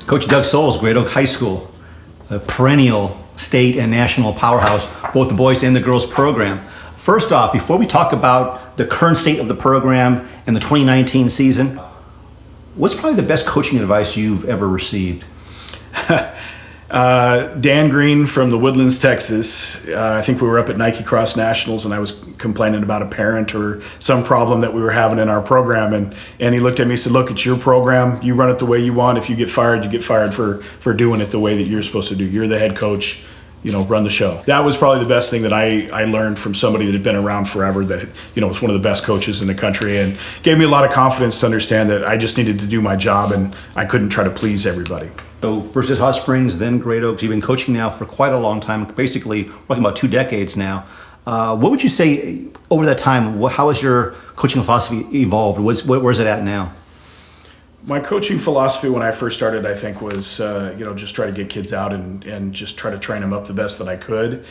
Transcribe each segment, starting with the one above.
Coach Doug Souls, Great Oak High School, a perennial state and national powerhouse, both the boys and the girls program. First off, before we talk about the current state of the program and the 2019 season, what's probably the best coaching advice you've ever received? Dan Green from the Woodlands, Texas. I think we were up at Nike Cross Nationals and I was complaining about a parent or some problem that we were having in our program. And he looked at me and said, look, it's your program. You run it the way you want. If you get fired, you get fired for doing it the way that you're supposed to do. You're the head coach. Run the show. That was probably the best thing that I learned from somebody that had been around forever, that, was one of the best coaches in the country, and gave me a lot of confidence to understand that I just needed to do my job and I couldn't try to please everybody. So first at Hot Springs, then Great Oaks. You've been coaching now for quite a long time, basically talking about 2 decades now. What would you say over that time, how has your coaching philosophy evolved? Where's it at now? My coaching philosophy when I first started, I think, was, just try to get kids out and just try to train them up the best that I could.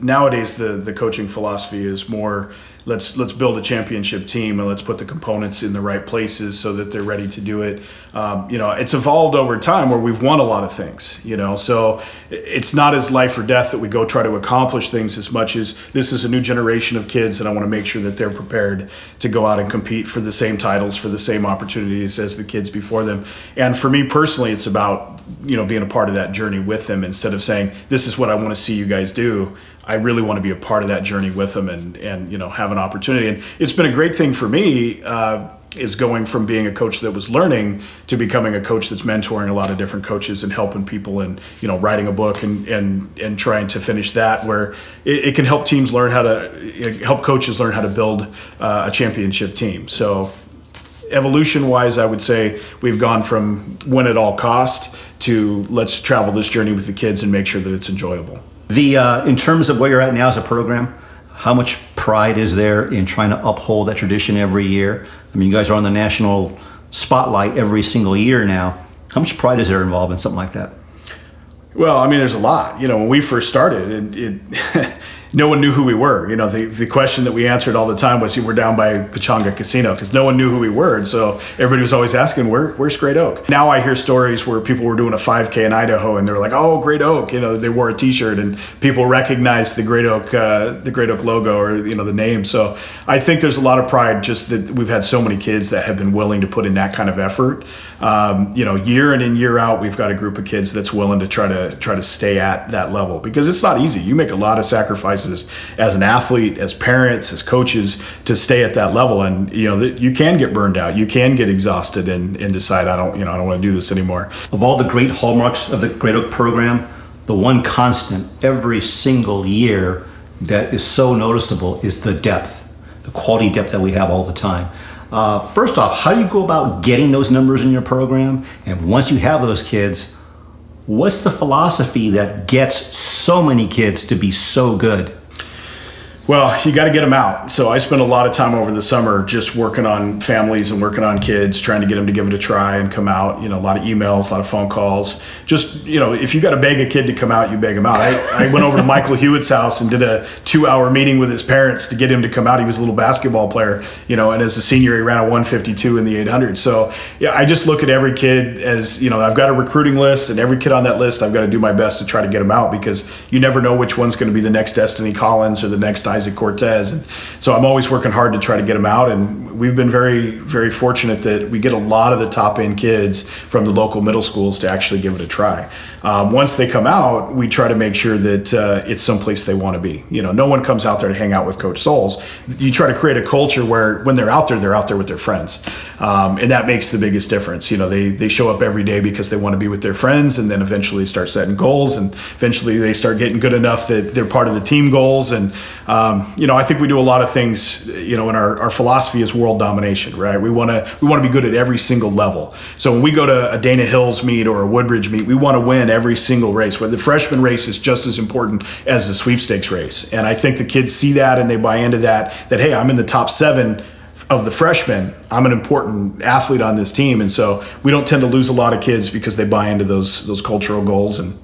Nowadays, the coaching philosophy is more, let's build a championship team and let's put the components in the right places so that they're ready to do it. It's evolved over time where we've won a lot of things, so it's not as life or death that we go try to accomplish things as much as this is a new generation of kids and I want to make sure that they're prepared to go out and compete for the same titles, for the same opportunities as the kids before them. And for me personally, it's about, being a part of that journey with them instead of saying, this is what I want to see you guys do. I really want to be a part of that journey with them and have an opportunity. And it's been a great thing for me is going from being a coach that was learning to becoming a coach that's mentoring a lot of different coaches and helping people and, writing a book and trying to finish that where it can help teams learn help coaches learn how to build a championship team. So evolution-wise, I would say we've gone from win at all cost to let's travel this journey with the kids and make sure that it's enjoyable. In terms of where you're at now as a program, how much pride is there in trying to uphold that tradition every year? I mean, you guys are on the national spotlight every single year now. How much pride is there involved in something like that? Well, there's a lot. When we first started, no one knew who we were. The question that we answered all the time was, we're down by Pechanga Casino, because no one knew who we were. And so everybody was always asking, where's Great Oak? Now I hear stories where people were doing a 5K in Idaho and they're like, oh, Great Oak. They wore a t-shirt and people recognized the Great Oak logo or, the name. So I think there's a lot of pride just that we've had so many kids that have been willing to put in that kind of effort. Year in and year out, we've got a group of kids that's willing to try to stay at that level, because it's not easy. You make a lot of sacrifices as an athlete, as parents, as coaches to stay at that level. And, you can get burned out. You can get exhausted and decide, I don't want to do this anymore. Of all the great hallmarks of the Great Oak program, the one constant every single year that is so noticeable is the depth, the quality depth that we have all the time. First off, how do you go about getting those numbers in your program? And once you have those kids, what's the philosophy that gets so many kids to be so good? Well, you got to get them out. So I spent a lot of time over the summer just working on families and working on kids, trying to get them to give it a try and come out. A lot of emails, a lot of phone calls. Just, if you got to beg a kid to come out, you beg him out. I went over to Michael Hewitt's house and did a 2-hour meeting with his parents to get him to come out. He was a little basketball player, and as a senior, he ran a 152 in the 800. So yeah, I just look at every kid as, I've got a recruiting list, and every kid on that list, I've got to do my best to try to get them out, because you never know which one's going to be the next Destiny Collins or the next Isaac Cortez. And so I'm always working hard to try to get them out. And we've been very, very fortunate that we get a lot of the top end kids from the local middle schools to actually give it a try. Once they come out, we try to make sure that it's someplace they want to be. No one comes out there to hang out with Coach Souls. You try to create a culture where when they're out there with their friends. And that makes the biggest difference. They show up every day because they want to be with their friends, and then eventually start setting goals, and eventually they start getting good enough that they're part of the team goals. And I think we do a lot of things, and our philosophy is world domination, right? We want to be good at every single level. So when we go to a Dana Hills meet or a Woodbridge meet, we want to win every single race. Where the freshman race is just as important as the sweepstakes race. And I think the kids see that and they buy into that, hey, I'm in the top 7 of the freshmen. I'm an important athlete on this team. And so we don't tend to lose a lot of kids because they buy into those cultural goals. And,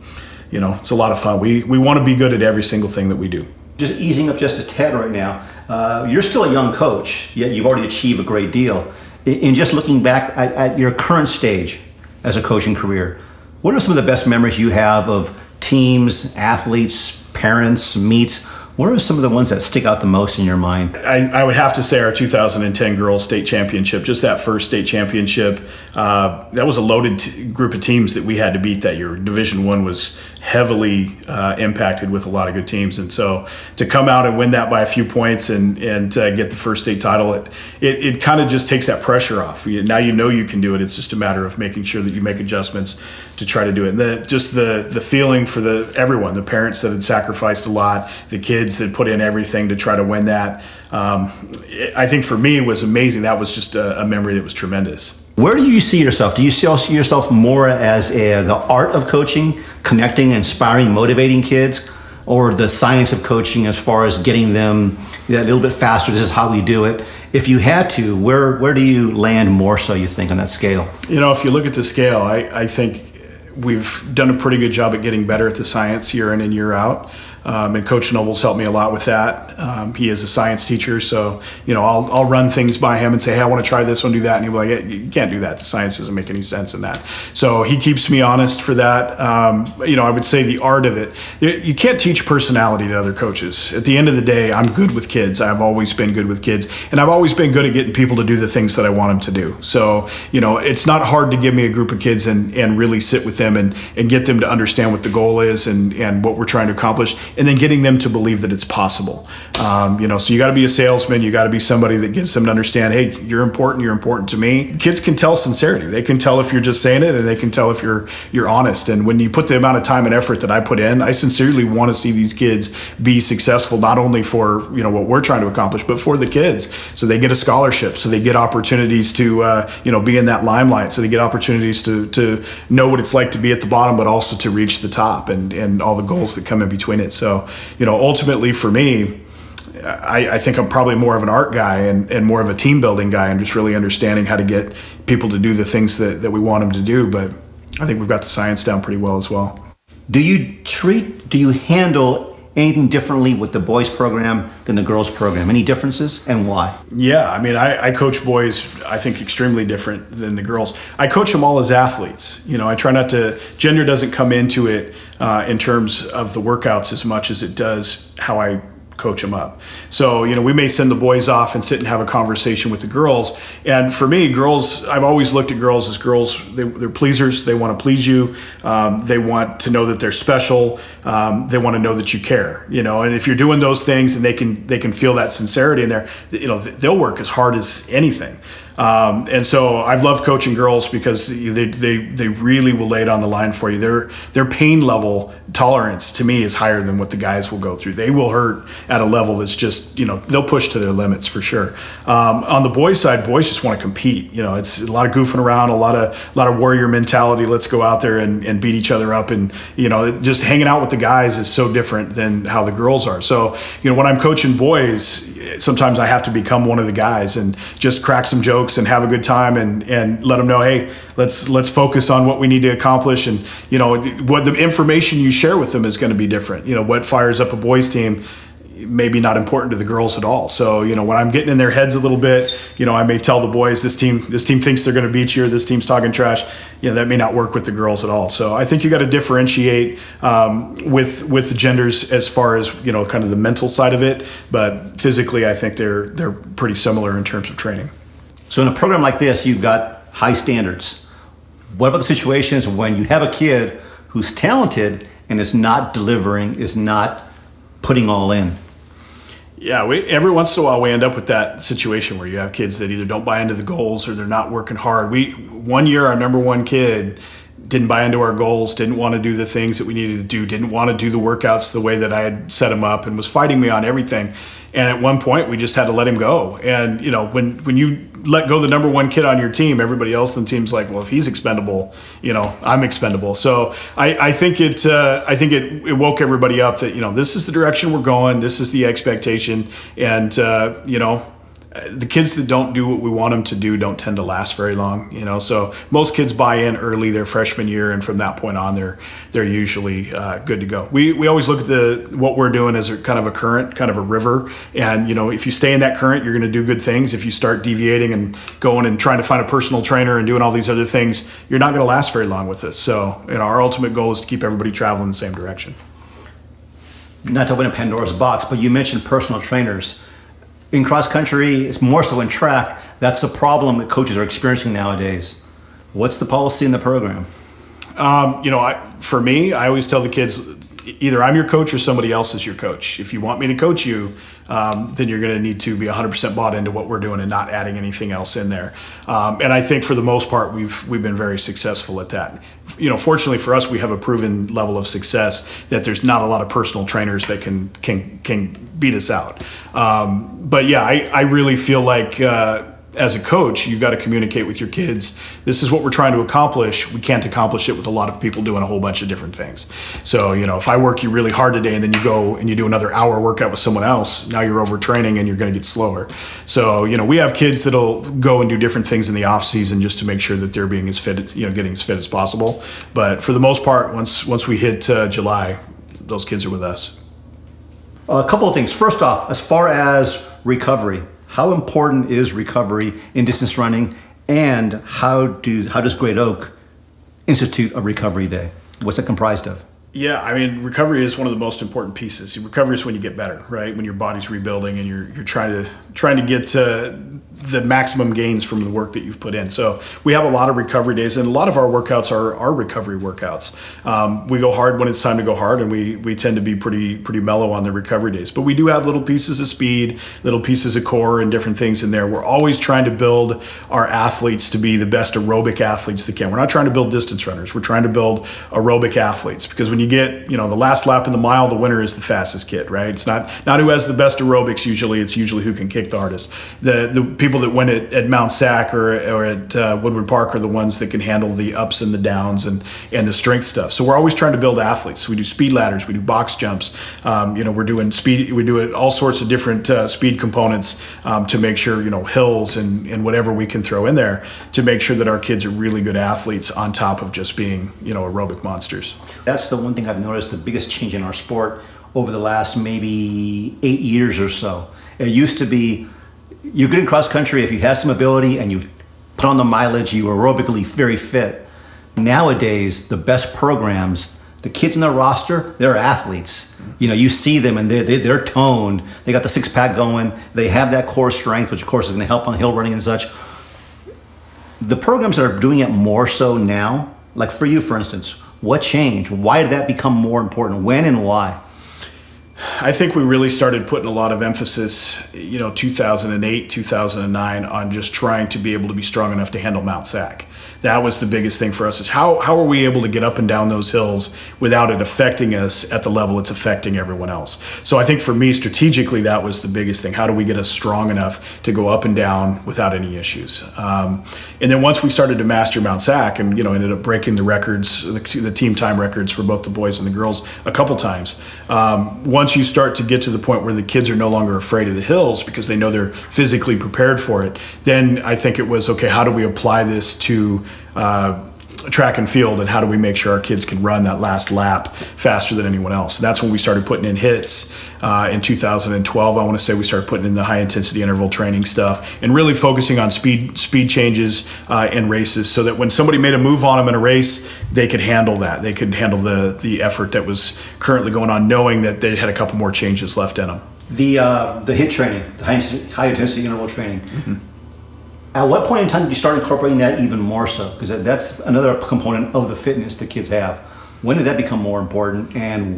it's a lot of fun. We want to be good at every single thing that we do. Just easing up just a tad right now, you're still a young coach, yet you've already achieved a great deal. In just looking back at your current stage, as a coaching career. What are some of the best memories you have of teams, athletes, parents, meets? What are some of the ones that stick out the most in your mind? I would have to say our 2010 girls state championship, just that first state championship. That was a loaded group of teams that we had to beat that year. Division I was heavily impacted with a lot of good teams. And so to come out and win that by a few points and get the first state title, it kind of just takes that pressure off. Now you know you can do it. It's just a matter of making sure that you make adjustments to try to do it. And the feeling for everyone, the parents that had sacrificed a lot, the kids that put in everything to try to win that, I think for me it was amazing. That was just a memory that was tremendous. Where do you see yourself? Do you see yourself more as the art of coaching, connecting, inspiring, motivating kids, or the science of coaching as far as getting them a little bit faster? This is how we do it. If you had to, where do you land more so, you think, on that scale? If you look at the scale, I think we've done a pretty good job at getting better at the science year in and year out. And Coach Noble's helped me a lot with that. He is a science teacher, so I'll run things by him and say, hey, I want to try this one, do that, and he'll be like, hey, you can't do that. The science doesn't make any sense in that. So he keeps me honest for that. I would say the art of it. You can't teach personality to other coaches. At the end of the day, I'm good with kids. I've always been good with kids, and I've always been good at getting people to do the things that I want them to do. So it's not hard to give me a group of kids and really sit with them and get them to understand what the goal is and what we're trying to accomplish. And then getting them to believe that it's possible. So you got to be a salesman. You got to be somebody that gets them to understand, hey, you're important to me. Kids can tell sincerity. They can tell if you're just saying it, and they can tell if you're honest. And when you put the amount of time and effort that I put in, I sincerely want to see these kids be successful, not only for what we're trying to accomplish, but for the kids. So they get a scholarship, so they get opportunities to be in that limelight, so they get opportunities to know what it's like to be at the bottom, but also to reach the top and all the goals that come in between it. So ultimately for me, I think I'm probably more of an art guy and more of a team building guy, and just really understanding how to get people to do the things that we want them to do. But I think we've got the science down pretty well as well. Do you handle anything differently with the boys program than the girls program? Any differences, and why? Yeah, I coach boys, I think, extremely different than the girls. I coach them all as athletes. I try not to, gender doesn't come into it in terms of the workouts as much as it does how I coach them up. So, we may send the boys off and sit and have a conversation with the girls. And for me, girls, I've always looked at girls as girls, they're pleasers. They want to please you. They want to know that they're special. They want to know that you care, and if you're doing those things and they can feel that sincerity in there, they'll work as hard as anything. And so I've loved coaching girls because they really will lay it on the line for you. Their pain level tolerance to me is higher than what the guys will go through. They will hurt at a level that's just, they'll push to their limits for sure. On the boys side, boys just want to compete. It's a lot of goofing around, a lot of warrior mentality. Let's go out there and beat each other up. And, just hanging out with the guys is so different than how the girls are. So, when I'm coaching boys, sometimes I have to become one of the guys and just crack some jokes and have a good time and let them know, hey, let's focus on what we need to accomplish. And what the information you share with them is going to be different. What fires up a boys team maybe not important to the girls at all. So when I'm getting in their heads a little bit, I may tell the boys, this team thinks they're going to beat you, or this team's talking trash. That may not work with the girls at all. So I think you got to differentiate with the genders as far as kind of the mental side of it, but physically I think they're pretty similar in terms of training. So in a program like this, you've got high standards. What about the situations when you have a kid who's talented and is not delivering, is not putting all in? Yeah, every once in a while we end up with that situation where you have kids that either don't buy into the goals or they're not working hard. One year, our number one kid didn't buy into our goals, didn't want to do the things that we needed to do, didn't want to do the workouts the way that I had set him up, and was fighting me on everything. And at one point, we just had to let him go. And when you let go the number one kid on your team, everybody else in the team's like, well, if he's expendable, I'm expendable. So I think it woke everybody up that this is the direction we're going, this is the expectation, and the kids that don't do what we want them to do don't tend to last very long, so most kids buy in early their freshman year, and from that point on they're usually good to go. We always look at what we're doing as a kind of a current, kind of a river, and if you stay in that current, you're going to do good things. If you start deviating and going and trying to find a personal trainer and doing all these other things, you're not going to last very long with this. So our ultimate goal is to keep everybody traveling in the same direction. Not to open a Pandora's box, but you mentioned personal trainers. In cross country, it's more so in track. That's the problem that coaches are experiencing nowadays. What's the policy in the program? For me, I always tell the kids, either I'm your coach or somebody else is your coach. If you want me to coach you, then you're going to need to be 100% bought into what we're doing and not adding anything else in there. And I think for the most part, we've been very successful at that. Fortunately for us, we have a proven level of success that there's not a lot of personal trainers that can beat us out. But yeah, I really feel like as a coach, you've got to communicate with your kids. This is what we're trying to accomplish. We can't accomplish it with a lot of people doing a whole bunch of different things. So, if I work you really hard today and then you go and you do another hour workout with someone else, now you're overtraining and you're going to get slower. So, we have kids that'll go and do different things in the off season just to make sure that they're being as fit, getting as fit as possible. But for the most part, once we hit July, those kids are with us. A couple of things. First off, as far as recovery, how important is recovery in distance running, and how does Great Oak institute a recovery day? What's it comprised of? Yeah, recovery is one of the most important pieces. Recovery is when you get better, right? When your body's rebuilding and you're trying to get the maximum gains from the work that you've put in. So we have a lot of recovery days, and a lot of our workouts are recovery workouts. We go hard when it's time to go hard, and we tend to be pretty mellow on the recovery days. But we do have little pieces of speed, little pieces of core, and different things in there. We're always trying to build our athletes to be the best aerobic athletes they can. We're not trying to build distance runners. We're trying to build aerobic athletes, because when you get the last lap in the mile, the winner is the fastest kid, right? It's not who has the best aerobics usually. It's usually who can kick the hardest. The people that win at Mount Sac or at Woodward Park are the ones that can handle the ups and the downs and the strength stuff. So we're always trying to build athletes. We do speed ladders, we do box jumps. We're doing speed. We do all sorts of different speed components to make sure hills and whatever we can throw in there to make sure that our kids are really good athletes on top of just being aerobic monsters. That's the one thing I've noticed, the biggest change in our sport over the last maybe 8 years or so. It used to be, you're good in cross country if you have some ability and you put on the mileage, you were aerobically very fit. Nowadays, the best programs, the kids in the roster, they're athletes. You see them and they're toned. They got the six-pack going. They have that core strength, which of course is going to help on hill running and such. The programs that are doing it more so now, like for you, for instance, what changed? Why did that become more important? When and why? I think we really started putting a lot of emphasis, 2008, 2009 on just trying to be able to be strong enough to handle Mount Sac. That was the biggest thing for us, is how are we able to get up and down those hills without it affecting us at the level it's affecting everyone else. So I think for me, strategically, that was the biggest thing. How do we get us strong enough to go up and down without any issues? And then once we started to master Mount Sac and, ended up breaking the records, the team time records for both the boys and the girls a couple times. Once you start to get to the point where the kids are no longer afraid of the hills because they know they're physically prepared for it, then I think it was, okay, how do we apply this to track and field, and how do we make sure our kids can run that last lap faster than anyone else? And that's when we started putting in hits. In 2012, I want to say we started putting in the high intensity interval training stuff and really focusing on speed changes in races, so that when somebody made a move on them in a race, they could handle that. They could handle the effort that was currently going on, knowing that they had a couple more changes left in them. The HIT training, the high intensity interval training. Mm-hmm. At what point in time did you start incorporating that even more so? Because that's another component of the fitness the kids have. When did that become more important, and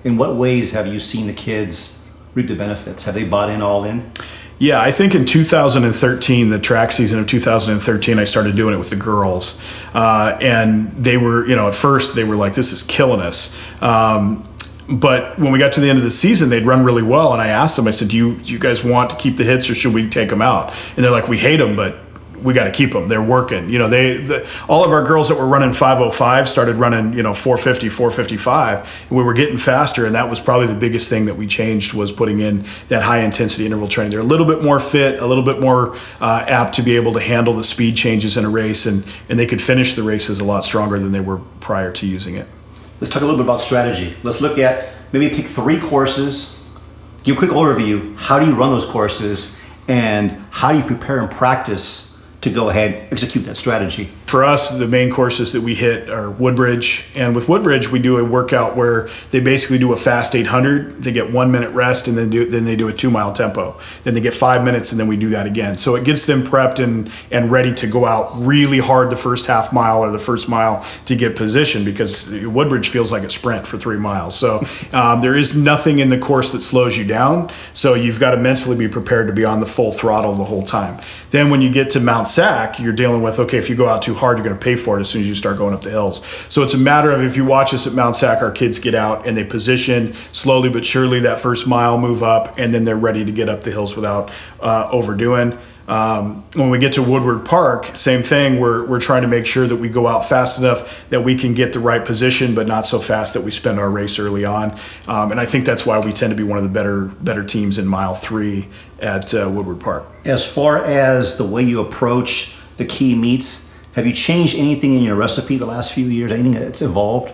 in what ways have you seen the kids reap the benefits? Have they bought in all in? Yeah, I think in 2013, the track season of 2013, I started doing it with the girls. And they were, at first they were like, this is killing us. But when we got to the end of the season, they'd run really well. And I asked them, I said, do you guys want to keep the hits, or should we take them out? And they're like, we hate them, but we got to keep them. They're working. You know, all of our girls that were running 5:05 started running, 4:50, 4:55. And we were getting faster, and that was probably the biggest thing that we changed, was putting in that high intensity interval training. They're a little bit more fit, a little bit more apt to be able to handle the speed changes in a race, and they could finish the races a lot stronger than they were prior to using it. Let's talk a little bit about strategy. Let's look at, maybe pick 3 courses, give a quick overview. How do you run those courses, and how do you prepare and practice to go ahead and execute that strategy? For us, the main courses that we hit are Woodbridge. And with Woodbridge, we do a workout where they basically do a fast 800. They get 1 minute rest, and then they do a 2-mile tempo. Then they get 5 minutes, and then we do that again. So it gets them prepped and ready to go out really hard the first half mile or the first mile to get position, because Woodbridge feels like a sprint for 3 miles. So there is nothing in the course that slows you down. So you've got to mentally be prepared to be on the full throttle the whole time. Then when you get to Mount Sac, you're dealing with, okay, if you go out too hard, you're going to pay for it as soon as you start going up the hills. So it's a matter of, if you watch us at Mount Sac, our kids get out and they position slowly but surely that first mile, move up, and then they're ready to get up the hills without overdoing. When we get to Woodward Park, same thing. We're trying to make sure that we go out fast enough that we can get the right position, but not so fast that we spend our race early on. And I think that's why we tend to be one of the better teams in mile 3 at Woodward Park. As far as the way you approach the key meets, have you changed anything in your recipe the last few years? Anything that's evolved?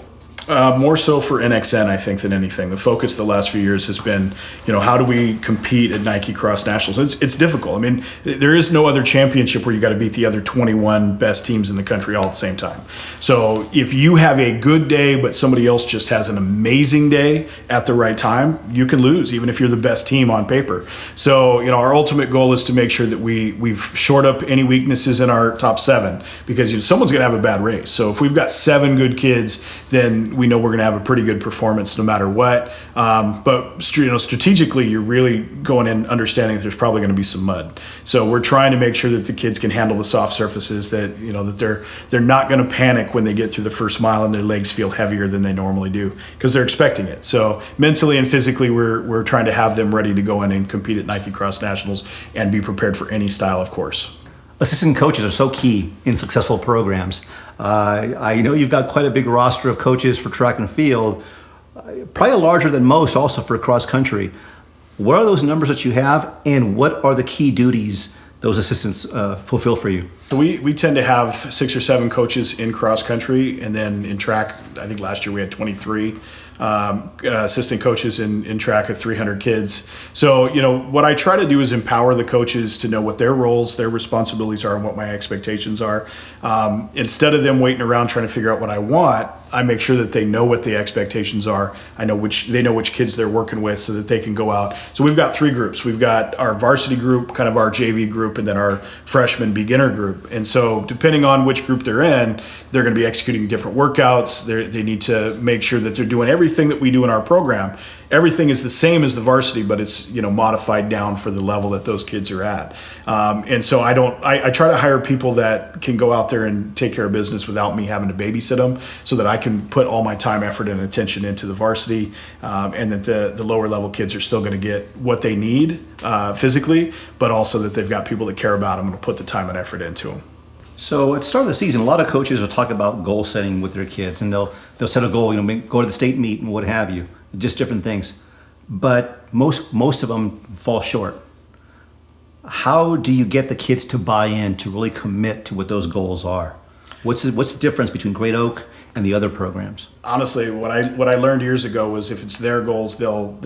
More so for NXN, I think, than anything. The focus the last few years has been, how do we compete at Nike Cross Nationals? It's difficult. I mean, there is no other championship where you got to beat the other 21 best teams in the country all at the same time. So if you have a good day, but somebody else just has an amazing day at the right time, you can lose, even if you're the best team on paper. So, our ultimate goal is to make sure that we've shored up any weaknesses in our top 7, because someone's going to have a bad race. So if we've got 7 good kids, then we know we're going to have a pretty good performance no matter what. But strategically, you're really going in understanding that there's probably going to be some mud. So we're trying to make sure that the kids can handle the soft surfaces, that that they're not going to panic when they get through the first mile and their legs feel heavier than they normally do, because they're expecting it. So mentally and physically, we're trying to have them ready to go in and compete at Nike Cross Nationals and be prepared for any style of course. Assistant coaches are so key in successful programs. I know you've got quite a big roster of coaches for track and field, probably larger than most also for cross country. What are those numbers that you have, and what are the key duties those assistants fulfill for you? So we tend to have 6 or 7 coaches in cross country, and then in track, I think last year we had 23 assistant coaches in track of 300 kids. So, what I try to do is empower the coaches to know what their roles, their responsibilities are, and what my expectations are. Instead of them waiting around trying to figure out what I want, I make sure that they know what the expectations are. They know which kids they're working with, so that they can go out. So we've got 3 groups. We've got our varsity group, kind of our JV group, and then our freshman beginner group. And so depending on which group they're in, they're going to be executing different workouts. They need to make sure that they're doing everything that we do in our program. Everything is the same as the varsity, but it's modified down for the level that those kids are at. And so I try to hire people that can go out there and take care of business without me having to babysit them, so that I can put all my time, effort, and attention into the varsity, and that the lower level kids are still going to get what they need physically, but also that they've got people that care about them and will put the time and effort into them. So at the start of the season, a lot of coaches will talk about goal setting with their kids, and they'll set a goal, go to the state meet and what have you, just different things. But most of them fall short. How do you get the kids to buy in, to really commit to what those goals are? What's the difference between Great Oak and the other programs? Honestly, what I learned years ago was, if it's their goals, they'll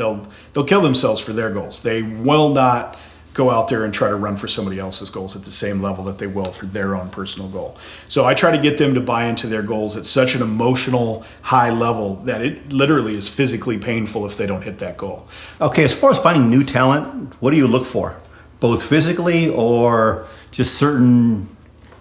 kill themselves for their goals. They will not go out there and try to run for somebody else's goals at the same level that they will for their own personal goal. So I try to get them to buy into their goals at such an emotional high level that it literally is physically painful if they don't hit that goal. Okay, as far as finding new talent, what do you look for? Both physically or just certain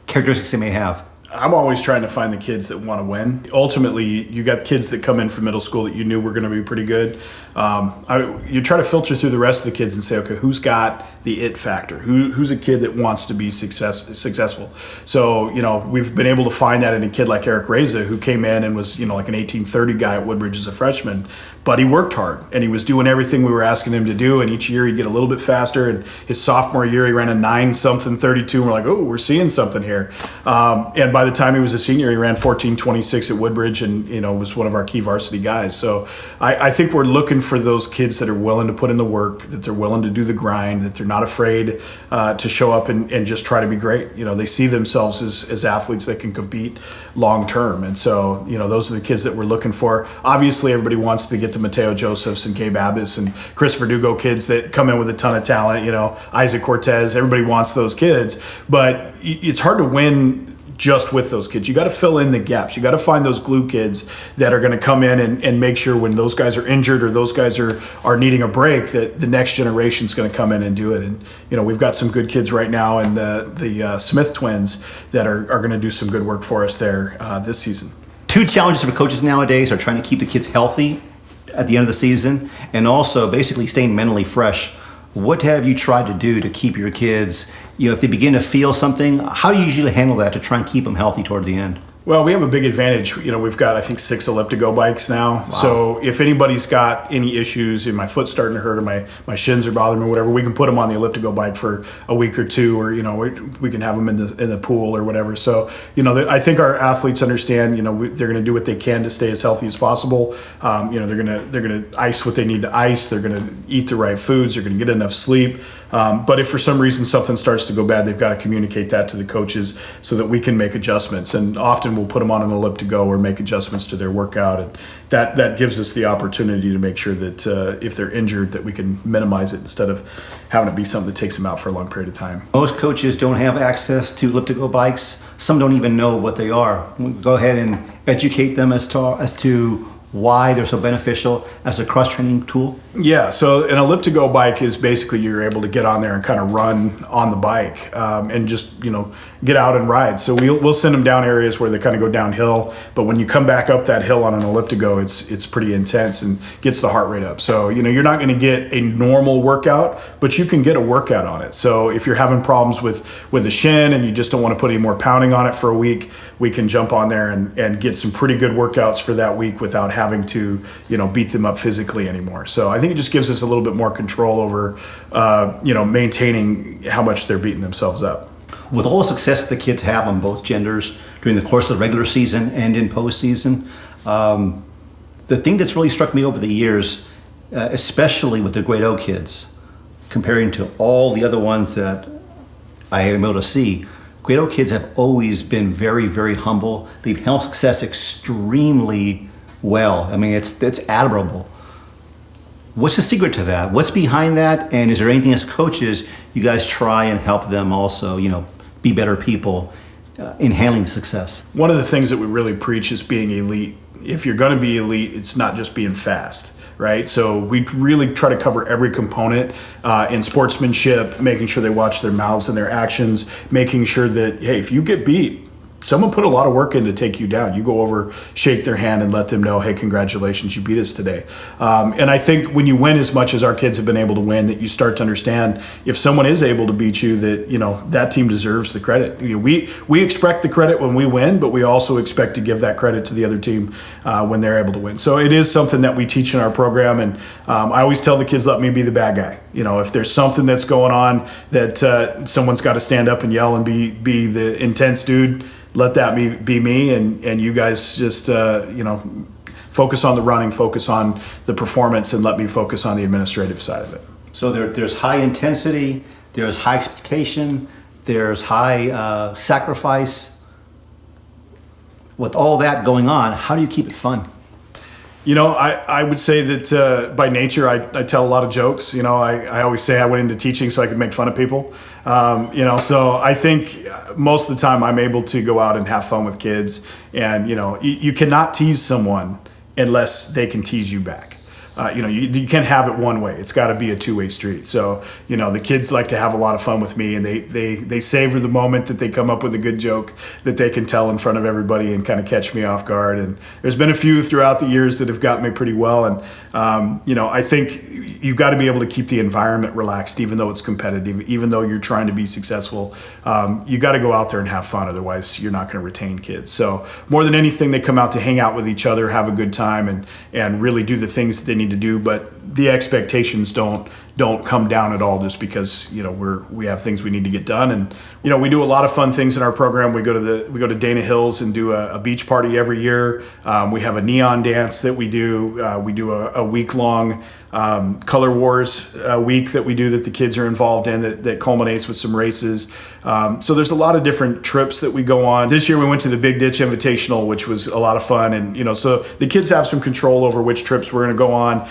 characteristics they may have? I'm always trying to find the kids that want to win. Ultimately, you got kids that come in from middle school that you knew were going to be pretty good. You try to filter through the rest of the kids and say, okay, who's got the it factor. Who's a kid that wants to be successful? So, we've been able to find that in a kid like Eric Reza, who came in and was, like an 1830 guy at Woodbridge as a freshman, but he worked hard and he was doing everything we were asking him to do. And each year he'd get a little bit faster. And his sophomore year, he ran a 9-something 32. And we're like, oh, we're seeing something here. And by the time he was a senior, he ran 14:26 at Woodbridge and, was one of our key varsity guys. So I think we're looking for those kids that are willing to put in the work, that they're willing to do the grind, that they're not afraid to show up and just try to be great. They see themselves as athletes that can compete long term. And so, those are the kids that we're looking for. Obviously, everybody wants to get to Mateo Josephs and Gabe Abbas and Chris Verdugo, kids that come in with a ton of talent, Isaac Cortez. Everybody wants those kids, but it's hard to win just with those kids. You got to fill in the gaps. You got to find those glue kids that are going to come in and make sure when those guys are injured or those guys are needing a break, that the next generation is going to come in and do it. And we've got some good kids right now, and the Smith twins that are going to do some good work for us there this season. Two challenges for coaches nowadays are trying to keep the kids healthy at the end of the season and also basically staying mentally fresh. What have you tried to do to keep your kids, if they begin to feel something, how do you usually handle that to try and keep them healthy toward the end? Well, we have a big advantage. We've got, I think, 6 elliptigo bikes now. Wow. So if anybody's got any issues, my foot's starting to hurt or my shins are bothering me or whatever, we can put them on the elliptigo bike for a week or two, or, we can have them in the pool or whatever. So, I think our athletes understand, they're going to do what they can to stay as healthy as possible. They're going to ice what they need to ice. They're going to eat the right foods. They're going to get enough sleep. But if for some reason something starts to go bad, they've got to communicate that to the coaches so that we can make adjustments. And often we'll put them on an elliptigo or make adjustments to their workout. And that gives us the opportunity to make sure that if they're injured, that we can minimize it instead of having it be something that takes them out for a long period of time. Most coaches don't have access to elliptigo bikes. Some don't even know what they are. We'll go ahead and educate them as to why they're so beneficial as a cross-training tool? Yeah, so an elliptigo bike is basically you're able to get on there and kind of run on the bike and just, get out and ride. So we'll send them down areas where they kind of go downhill, but when you come back up that hill on an elliptigo, it's pretty intense and gets the heart rate up. So, you're not going to get a normal workout, but you can get a workout on it. So if you're having problems with a shin and you just don't want to put any more pounding on it for a week, we can jump on there and get some pretty good workouts for that week without having to, beat them up physically anymore. So I think it just gives us a little bit more control over, maintaining how much they're beating themselves up. With all the success that the kids have on both genders during the course of the regular season and in postseason, the thing that's really struck me over the years, especially with the Grade O kids, comparing to all the other ones that I am able to see, Grade O kids have always been very, very humble. They've handled success extremely well. I mean, it's admirable. What's the secret to that? What's behind that? And is there anything as coaches you guys try and help them also, be better people in handling the success? One of the things that we really preach is being elite. If you're going to be elite, it's not just being fast, right? So we really try to cover every component in sportsmanship, making sure they watch their mouths and their actions, making sure that, hey, if you get beat, someone put a lot of work in to take you down. You go over, shake their hand, and let them know, hey, congratulations, you beat us today. And I think when you win as much as our kids have been able to win, that you start to understand if someone is able to beat you, that that team deserves the credit. We expect the credit when we win, but we also expect to give that credit to the other team when they're able to win. So it is something that we teach in our program, and I always tell the kids, let me be the bad guy. If there's something that's going on that someone's got to stand up and yell and be the intense dude, let that be me, and you guys just focus on the running, focus on the performance, and let me focus on the administrative side of it. So there's high intensity, there's high expectation, there's high sacrifice. With all that going on, how do you keep it fun? I would say that by nature, I tell a lot of jokes. I always say I went into teaching so I could make fun of people. So I think most of the time I'm able to go out and have fun with kids. And, you cannot tease someone unless they can tease you back. you can't have it one way. It's got to be a two-way street. So, the kids like to have a lot of fun with me, and they savor the moment that they come up with a good joke that they can tell in front of everybody and kind of catch me off guard. And there's been a few throughout the years that have got me pretty well. And, I think you've got to be able to keep the environment relaxed, even though it's competitive, even though you're trying to be successful. You got to go out there and have fun. Otherwise, you're not going to retain kids. So more than anything, they come out to hang out with each other, have a good time, and really do the things that they need to do. But the expectations don't come down at all just because we have things we need to get done. And we do a lot of fun things in our program. We go to Dana Hills and do a beach party every year. We have a neon dance that we do. We do a week-long Color Wars week that we do that the kids are involved in that culminates with some races. So there's a lot of different trips that we go on. This year we went to the Big Ditch Invitational, which was a lot of fun. And, so the kids have some control over which trips we're going to go on.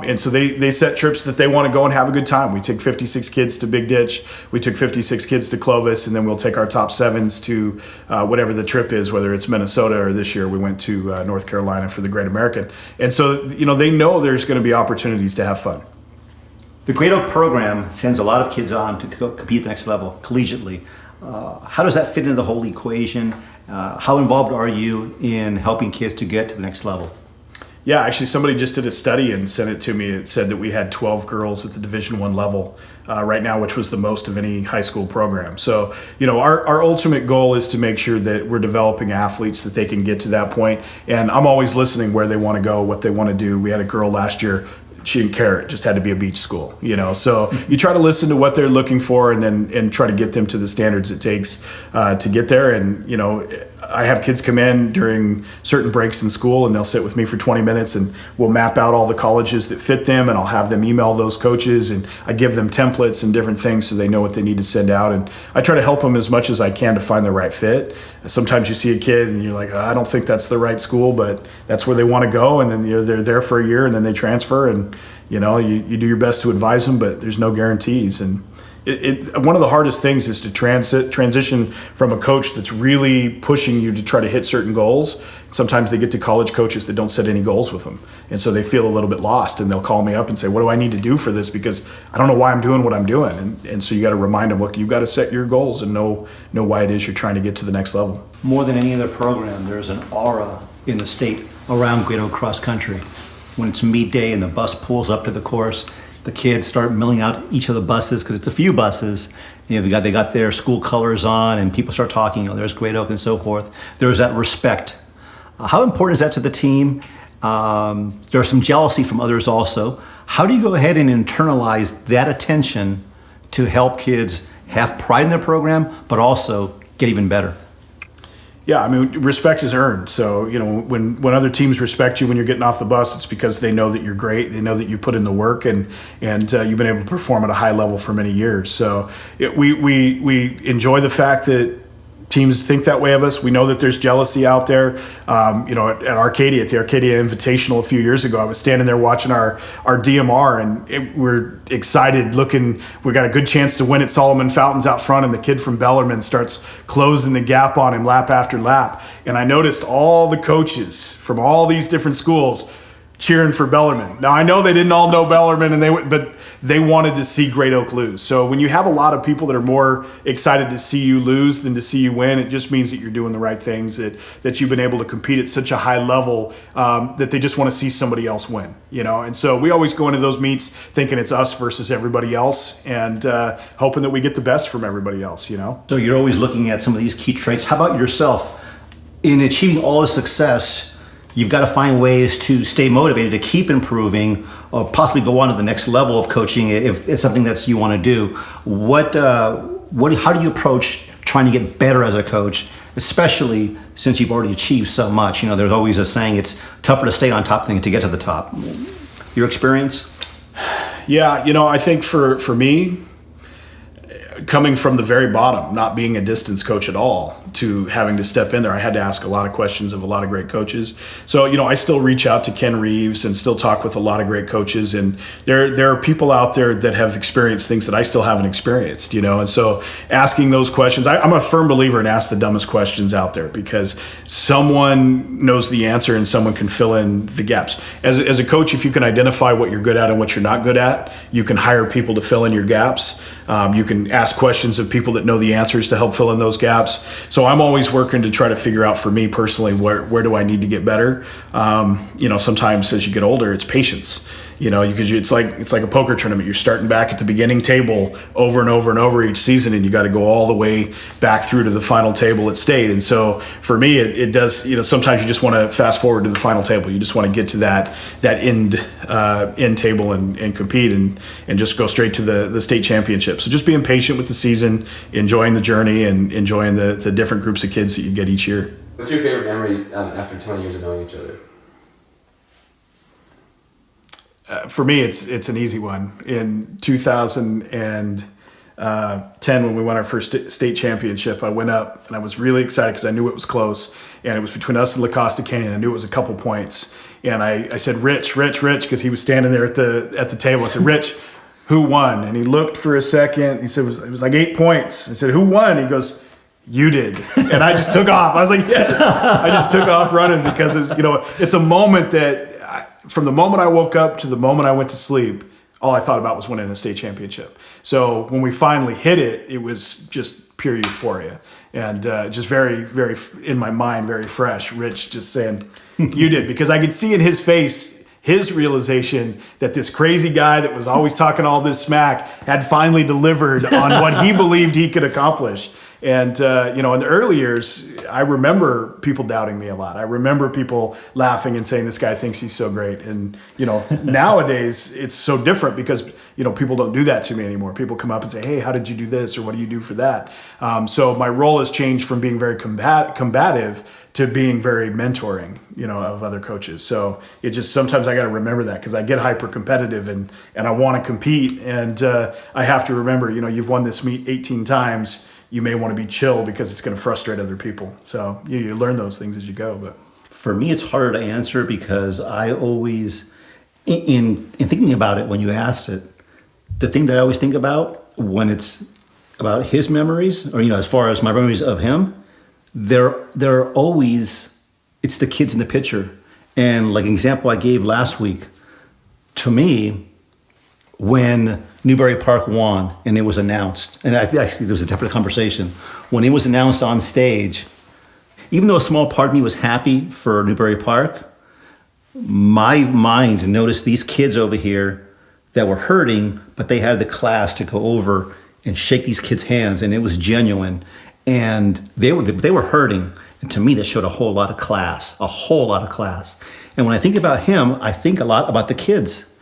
And so they set trips that they want to go and have a good time. We took 56 kids to Big Ditch. We took 56 kids to Clovis, and then we'll take our top sevens to whatever the trip is, whether it's Minnesota or this year we went to North Carolina for the Great American. And so, they know there's going to be opportunities to have fun. The Great Oak program sends a lot of kids on to compete at the next level collegiately. How does that fit into the whole equation? How involved are you in helping kids to get to the next level? Yeah, actually, somebody just did a study and sent it to me. It said that we had 12 girls at the Division I level right now, which was the most of any high school program. So, our ultimate goal is to make sure that we're developing athletes that they can get to that point. And I'm always listening where they want to go, what they want to do. We had a girl last year. She didn't care. It just had to be a beach school, So you try to listen to what they're looking for and try to get them to the standards it takes to get there. And, I have kids come in during certain breaks in school and they'll sit with me for 20 minutes and we'll map out all the colleges that fit them, and I'll have them email those coaches, and I give them templates and different things so they know what they need to send out. And I try to help them as much as I can to find the right fit. Sometimes you see a kid and you're like, I don't think that's the right school, but that's where they want to go. And then they're there for a year and then they transfer, and you do your best to advise them, but there's no guarantees. And one of the hardest things is to transition from a coach that's really pushing you to try to hit certain goals. Sometimes they get to college coaches that don't set any goals with them, and so they feel a little bit lost, and they'll call me up and say, what do I need to do for this, because I don't know why I'm doing what I'm doing. And so you got to remind them, look, you've got to set your goals and know why it is you're trying to get to the next level. More than any other program, there's an aura in the state around Great Oak Cross Country. When it's meet day and the bus pulls up to the course, the kids start milling out each of the buses, because it's a few buses. They got their school colors on, and people start talking. There's Great Oak and so forth. There's that respect. How important is that to the team? There's some jealousy from others also. How do you go ahead and internalize that attention to help kids have pride in their program, but also get even better? Yeah, I mean, respect is earned. So, when other teams respect you when you're getting off the bus, it's because they know that you're great. They know that you put in the work and you've been able to perform at a high level for many years. So we enjoy the fact that teams think that way of us. We know that there's jealousy out there. At Arcadia, at the Arcadia Invitational a few years ago, I was standing there watching our DMR, and we're excited looking. We got a good chance to win at Solomon Fountains out front, and the kid from Bellarmine starts closing the gap on him lap after lap. And I noticed all the coaches from all these different schools cheering for Bellarmine. Now, I know they didn't all know Bellarmine, but they wanted to see Great Oak lose. So when you have a lot of people that are more excited to see you lose than to see you win, it just means that you're doing the right things, that you've been able to compete at such a high level that they just want to see somebody else win. And so we always go into those meets thinking it's us versus everybody else, and hoping that we get the best from everybody else. So you're always looking at some of these key traits. How about yourself? In achieving all the success, you've got to find ways to stay motivated, to keep improving, or possibly go on to the next level of coaching if it's something that you want to do. How do you approach trying to get better as a coach, especially since you've already achieved so much? There's always a saying, it's tougher to stay on top than to get to the top. Your experience? Yeah, I think for me, coming from the very bottom, not being a distance coach at all, to having to step in there, I had to ask a lot of questions of a lot of great coaches. So, I still reach out to Ken Reeves and still talk with a lot of great coaches. And there are people out there that have experienced things that I still haven't experienced, And so asking those questions, I'm a firm believer in ask the dumbest questions out there, because someone knows the answer and someone can fill in the gaps. As a coach, if you can identify what you're good at and what you're not good at, you can hire people to fill in your gaps. You can ask questions of people that know the answers to help fill in those gaps. So I'm always working to try to figure out, for me personally, where do I need to get better. Sometimes as you get older, it's patience. Because it's like a poker tournament. You're starting back at the beginning table over and over and over each season, and you got to go all the way back through to the final table at state. And so for me, it does. Sometimes you just want to fast forward to the final table. You just want to get to that end table and compete and just go straight to the state championship. So just being patient with the season, enjoying the journey, and enjoying the different groups of kids that you get each year. What's your favorite memory after 20 years of knowing each other? For me, it's an easy one. In 2010, when we won our first state championship, I went up and I was really excited because I knew it was close, and it was between us and La Costa Canyon. I knew it was a couple points, and I said, Rich, because he was standing there at the table. I said, Rich, who won? And he looked for a second. He said, it was like 8 points. I said, who won? He goes, you did. And I just took off. I was like, yes. I just took off running, because it's a moment that from the moment I woke up to the moment I went to sleep, all I thought about was winning a state championship. So when we finally hit it, it was just pure euphoria, and just very, very, in my mind, very fresh. Rich just saying, you did, because I could see in his face his realization that this crazy guy that was always talking all this smack had finally delivered on what he believed he could accomplish. And, in the early years, I remember people doubting me a lot. I remember people laughing and saying, this guy thinks he's so great. And, nowadays it's so different, because, people don't do that to me anymore. People come up and say, hey, how did you do this? Or what do you do for that? So my role has changed from being very combative to being very mentoring, of other coaches. So it just, sometimes I got to remember that, because I get hyper competitive and I want to compete. And I have to remember, you've won this meet 18 times. You may want to be chill, because it's going to frustrate other people. So you learn those things as you go. But for me, it's harder to answer, because I always, in thinking about it when you asked it, the thing that I always think about when it's about his memories, or as far as my memories of him, they're always, it's the kids in the picture. And like an example I gave last week, to me, when Newbury Park won and it was announced, and actually there was a different conversation, when it was announced on stage, even though a small part of me was happy for Newbury Park, my mind noticed these kids over here that were hurting, but they had the class to go over and shake these kids' hands, and it was genuine, and they were hurting. And to me, that showed a whole lot of class. And when I think about him, I think a lot about the kids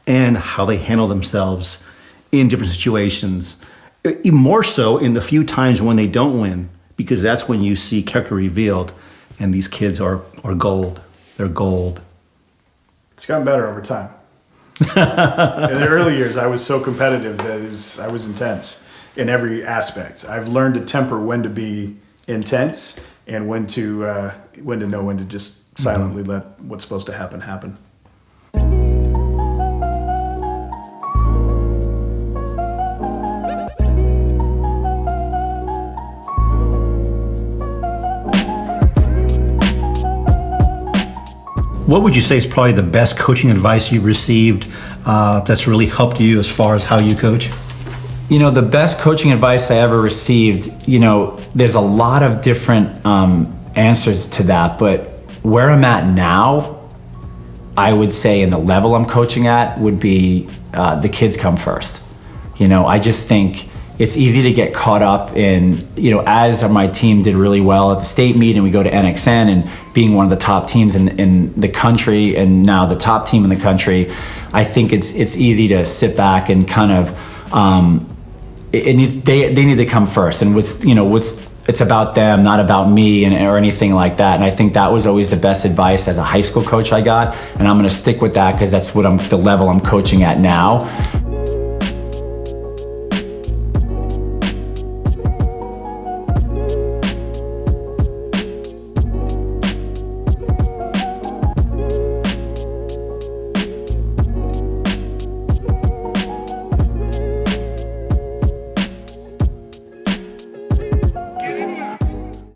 and how they handle themselves in different situations. Even more so in the few times when they don't win, because that's when you see character revealed, and these kids are gold. They're gold. It's gotten better over time. In the early years, I was so competitive that I was intense in every aspect. I've learned to temper when to be intense and when to know when to just silently let what's supposed to happen. What would you say is probably the best coaching advice you've received that's really helped you as far as how you coach? The best coaching advice I ever received, there's a lot of different answers to that, but where I'm at now, I would say, in the level I'm coaching at, would be the kids come first. I just think it's easy to get caught up in, as my team did really well at the state meet and we go to NXN and being one of the top teams in the country and now the top team in the country, I think it's easy to sit back and kind of, they need to come first. And it's about them, not about me or anything like that. And I think that was always the best advice as a high school coach I got. And I'm going to stick with that because that's the level I'm coaching at now.